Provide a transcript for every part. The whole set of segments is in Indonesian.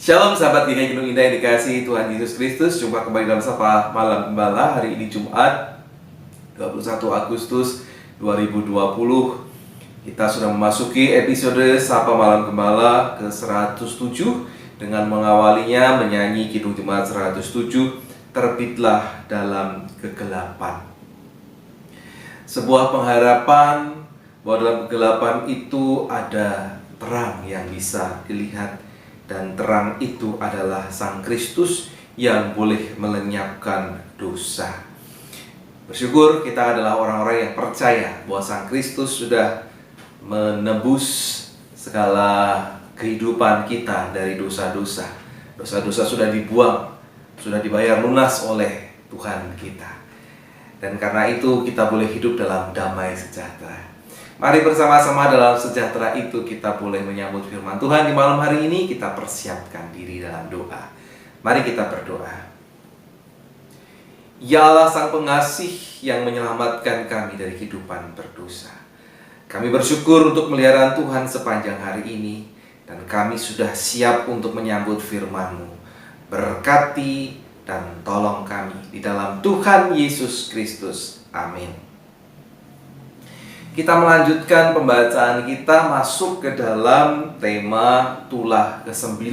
Shalom sahabat GKI Gunung Indah yang dikasihi Tuhan Yesus Kristus. Jumpa kembali dalam Sapa Malam Gembala. Hari ini Jumat 21 Agustus 2020. Kita sudah memasuki episode Sapa Malam Gembala ke-107 dengan mengawalinya menyanyi Kidung Jemaat 107, Terbitlah dalam Kegelapan. Sebuah pengharapan bahwa dalam kegelapan itu ada terang yang bisa dilihat. Dan terang itu adalah Sang Kristus yang boleh melenyapkan dosa. Bersyukur kita adalah orang-orang yang percaya bahwa Sang Kristus sudah menebus segala kehidupan kita dari dosa-dosa. Dosa-dosa sudah dibuang, sudah dibayar lunas oleh Tuhan kita. Dan karena itu kita boleh hidup dalam damai sejahtera. Mari bersama-sama dalam sejahtera itu kita boleh menyambut firman Tuhan di malam hari ini. Kita persiapkan diri dalam doa. Mari kita berdoa. Ya Allah Sang Pengasih yang menyelamatkan kami dari kehidupan berdosa, kami bersyukur untuk pemeliharaan Tuhan sepanjang hari ini. Dan kami sudah siap untuk menyambut firman-Mu. Berkati dan tolong kami di dalam Tuhan Yesus Kristus. Amin. Kita melanjutkan pembacaan kita masuk ke dalam tema tulah ke-9,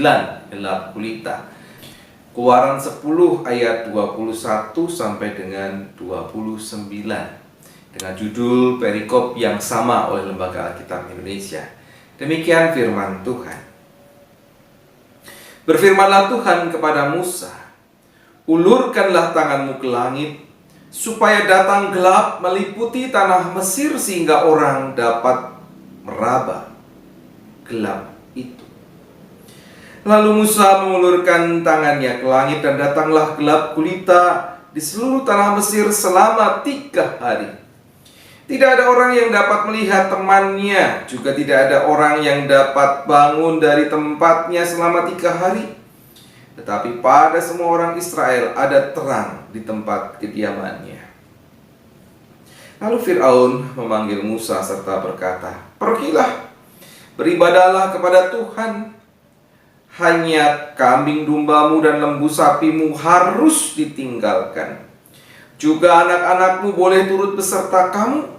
gelap gulita. Keluaran 10 ayat 21 sampai dengan 29. Dengan judul perikop yang sama oleh Lembaga Alkitab Indonesia. Demikian firman Tuhan. Berfirmanlah Tuhan kepada Musa, ulurkanlah tanganmu ke langit, supaya datang gelap meliputi tanah Mesir sehingga orang dapat meraba gelap itu. Lalu Musa mengulurkan tangannya ke langit dan datanglah gelap gulita di seluruh tanah Mesir selama 3 hari. Tidak ada orang yang dapat melihat temannya, juga tidak ada orang yang dapat bangun dari tempatnya selama 3 hari. Tetapi pada semua orang Israel ada terang di tempat kediamannya. Lalu Fir'aun memanggil Musa serta berkata, pergilah, beribadahlah kepada Tuhan. Hanya kambing dombamu dan lembu sapimu harus ditinggalkan. Juga anak-anakmu boleh turut beserta kamu.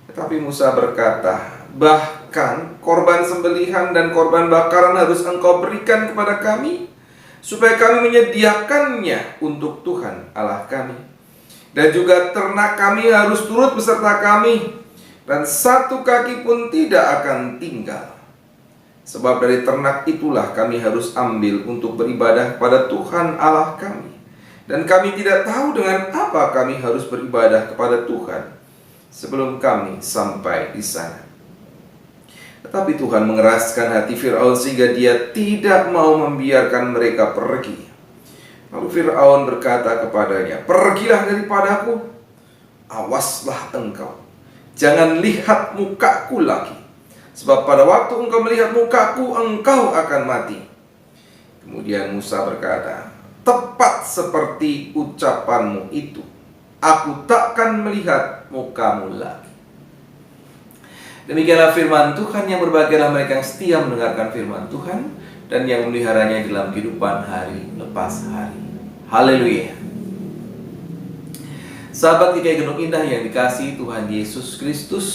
Tetapi Musa berkata, bahkan korban sembelihan dan korban bakaran harus engkau berikan kepada kami, supaya kami menyediakannya untuk Tuhan Allah kami. Dan juga ternak kami harus turut beserta kami, dan 1 kaki pun tidak akan tinggal. Sebab dari ternak itulah kami harus ambil untuk beribadah kepada Tuhan Allah kami. Dan kami tidak tahu dengan apa kami harus beribadah kepada Tuhan sebelum kami sampai di sana. Tetapi Tuhan mengeraskan hati Fir'aun sehingga dia tidak mau membiarkan mereka pergi. Lalu Fir'aun berkata kepadanya, pergilah daripadaku, awaslah engkau, jangan lihat mukaku lagi. Sebab pada waktu engkau melihat mukaku, engkau akan mati. Kemudian Musa berkata, tepat seperti ucapanmu itu, aku takkan melihat mukamu lagi. Demikianlah firman Tuhan. Yang berbahagialah mereka yang setia mendengarkan firman Tuhan dan yang memeliharanya dalam kehidupan hari lepas hari. Haleluya. Sahabat GKI Gunung Indah yang dikasihi Tuhan Yesus Kristus,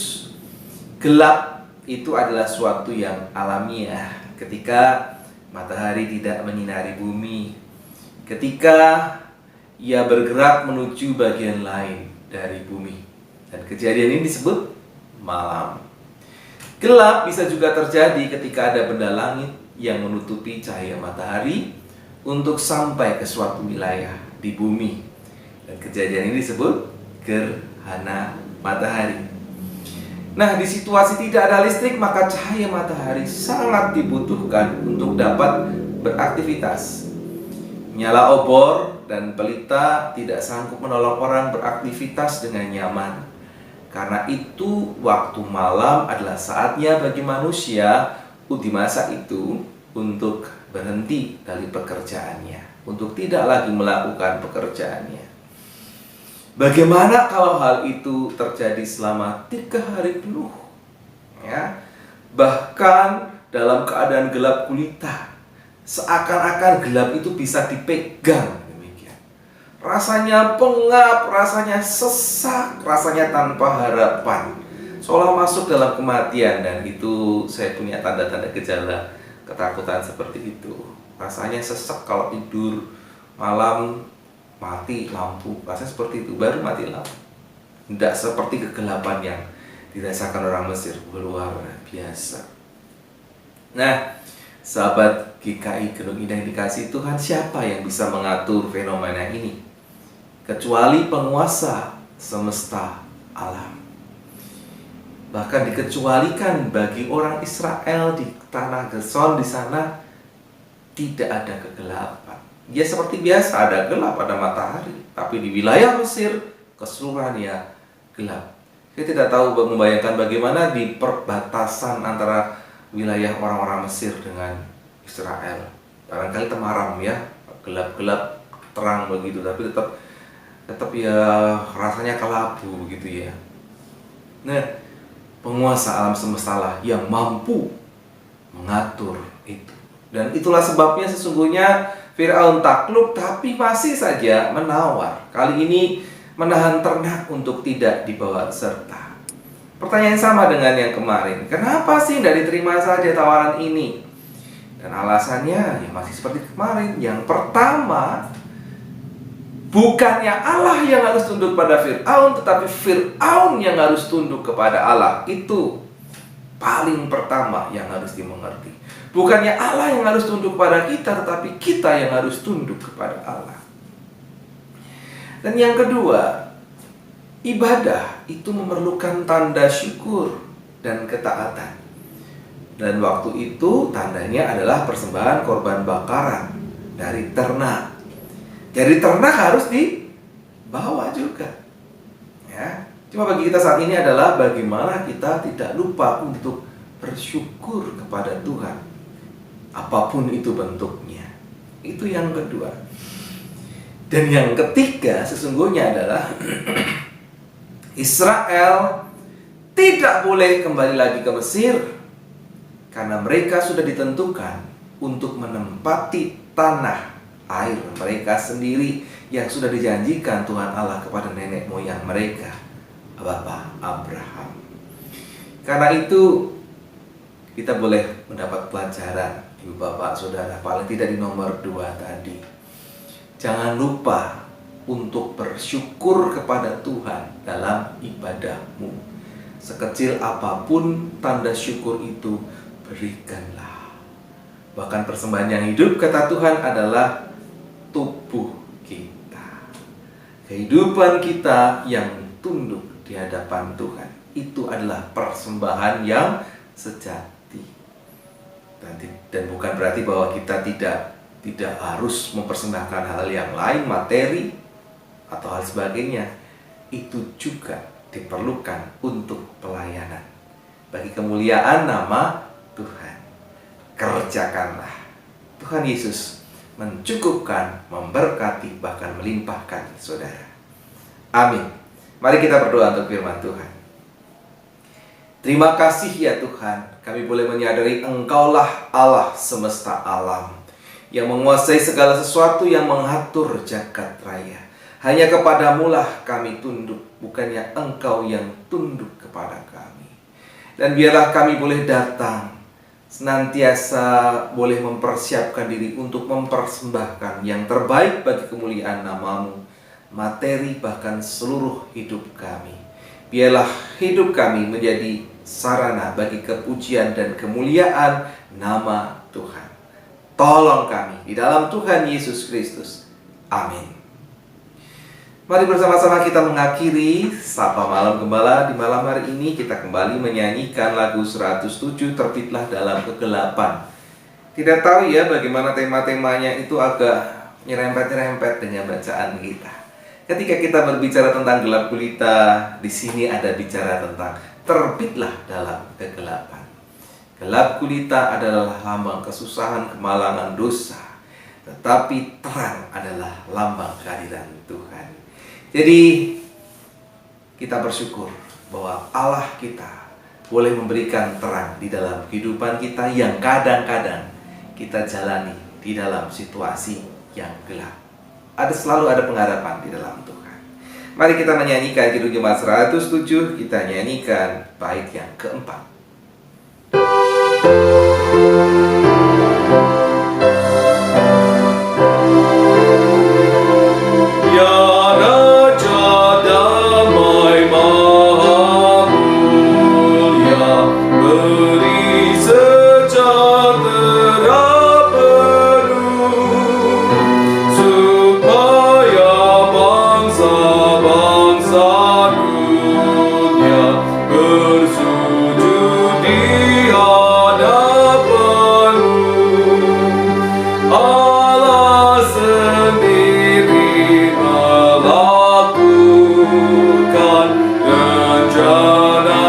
Gelap itu adalah suatu yang alamiah ketika matahari tidak menyinari bumi, ketika ia bergerak menuju bagian lain dari bumi. Dan kejadian ini disebut malam. Gelap bisa juga terjadi ketika ada benda langit yang menutupi cahaya matahari untuk sampai ke suatu wilayah di bumi. Dan kejadian ini disebut gerhana matahari. Nah, di situasi tidak ada listrik, maka cahaya matahari sangat dibutuhkan untuk dapat beraktivitas. Nyala obor dan pelita tidak sanggup menolong orang beraktivitas dengan nyaman. Karena itu, waktu malam adalah saatnya bagi manusia di masa itu untuk berhenti dari pekerjaannya, untuk tidak lagi melakukan pekerjaannya. Bagaimana kalau hal itu terjadi selama 3 hari penuh? Ya, bahkan dalam keadaan gelap gulita, seakan-akan gelap itu bisa dipegang. Demikian. Rasanya pengap, rasanya sesak, rasanya tanpa harapan, seolah masuk dalam kematian. Dan itu saya punya tanda-tanda gejala ketakutan seperti itu. Rasanya sesak kalau tidur malam, mati lampu, rasanya seperti itu, baru mati lampu. Tidak seperti kegelapan yang dirasakan orang Mesir, luar biasa. Nah, sahabat GKI Gedung Indah yang dikasihi Tuhan, siapa yang bisa mengatur fenomena ini kecuali penguasa semesta alam? Bahkan dikecualikan bagi orang Israel di tanah Gerson, di sana tidak ada kegelapan. Ya seperti biasa, ada gelap, ada matahari. Tapi di wilayah Mesir keseluruhan ya gelap. Saya tidak tahu membayangkan bagaimana di perbatasan antara wilayah orang-orang Mesir dengan Israel. Barangkali temaram ya, gelap-gelap terang begitu, tapi tetap ya rasanya kelabu gitu ya. Nah, penguasa alam semesta lah yang mampu mengatur itu. Dan itulah sebabnya sesungguhnya Firaun takluk, tapi masih saja menawar. Kali ini menahan ternak untuk tidak dibawa serta. Pertanyaan sama dengan yang kemarin. Kenapa sih tidak diterima saja tawaran ini? Dan alasannya ya masih seperti kemarin. Yang pertama, bukannya Allah yang harus tunduk pada Firaun, tetapi Firaun yang harus tunduk kepada Allah. Itu paling pertama yang harus dimengerti. Bukannya Allah yang harus tunduk kepada kita, tetapi kita yang harus tunduk kepada Allah. Dan yang kedua, ibadah itu memerlukan tanda syukur dan ketaatan. Dan waktu itu tandanya adalah persembahan korban bakaran dari ternak. Jadi ternak harus dibawa juga. Ya. Cuma bagi kita saat ini adalah bagaimana kita tidak lupa untuk bersyukur kepada Tuhan, apapun itu bentuknya. Itu yang kedua. Dan yang ketiga sesungguhnya adalah Israel tidak boleh kembali lagi ke Mesir, karena mereka sudah ditentukan untuk menempati tanah air mereka sendiri yang sudah dijanjikan Tuhan Allah kepada nenek moyang mereka, Bapak Abraham. Karena itu kita boleh mendapat pelajaran, Ibu Bapak Saudara, paling tidak di nomor 2 tadi. Jangan lupa untuk bersyukur kepada Tuhan dalam ibadahmu. Sekecil apapun tanda syukur itu, berikanlah. Bahkan persembahan yang hidup, kata Tuhan, adalah tubuh kita. Kehidupan kita yang tunduk di hadapan Tuhan, itu adalah persembahan yang sejati. Dan bukan berarti bahwa kita tidak harus mempersembahkan hal yang lain, materi atau hal sebagainya. Itu juga diperlukan untuk pelayanan bagi kemuliaan nama Tuhan. Kerjakanlah. Tuhan Yesus mencukupkan, memberkati, bahkan melimpahkan saudara. Amin. Mari kita berdoa untuk firman Tuhan. Terima kasih ya Tuhan, kami boleh menyadari Engkaulah Allah semesta alam yang menguasai segala sesuatu, yang mengatur jagat raya. Hanya kepadamu lah kami tunduk, bukannya Engkau yang tunduk kepada kami. Dan biarlah kami boleh datang, senantiasa boleh mempersiapkan diri untuk mempersembahkan yang terbaik bagi kemuliaan nama-Mu, materi bahkan seluruh hidup kami. Biarlah hidup kami menjadi sarana bagi kepujian dan kemuliaan nama Tuhan. Tolong kami di dalam Tuhan Yesus Kristus. Amin. Mari bersama-sama kita mengakhiri Sapa Malam Gembala. Di malam hari ini kita kembali menyanyikan lagu 107, Terbitlah Dalam Kegelapan. Tidak tahu ya bagaimana tema-temanya itu agak nyerempet-nyerempet dengan bacaan kita. Ketika kita berbicara tentang gelap gulita, di sini ada bicara tentang terbitlah dalam kegelapan. Gelap gulita adalah lambang kesusahan, kemalangan, dosa. Tetapi terang adalah lambang kehadiran Tuhan. Jadi kita bersyukur bahwa Allah kita boleh memberikan terang di dalam kehidupan kita yang kadang-kadang kita jalani di dalam situasi yang gelap. Selalu ada pengharapan di dalam Tuhan. Mari kita menyanyikan Kidung Jemaat 107. Kita nyanyikan bait yang keempat. Ya Raja damai maha mulia, beri sejahtera penuh, supaya bangsa-bangsa dunia bersujud di hadapan-Mu. Allah sendiri melakukan rencana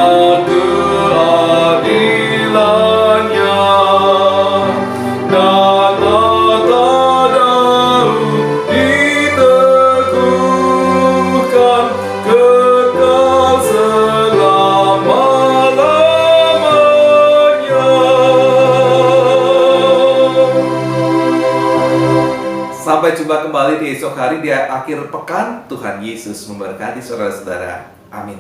keadilannya, dan tata Daud diteguhkan kekal selama-lamanya. Sampai jumpa kembali di esok hari di akhir pekan. Tuhan Yesus memberkati saudara-saudara. Amin.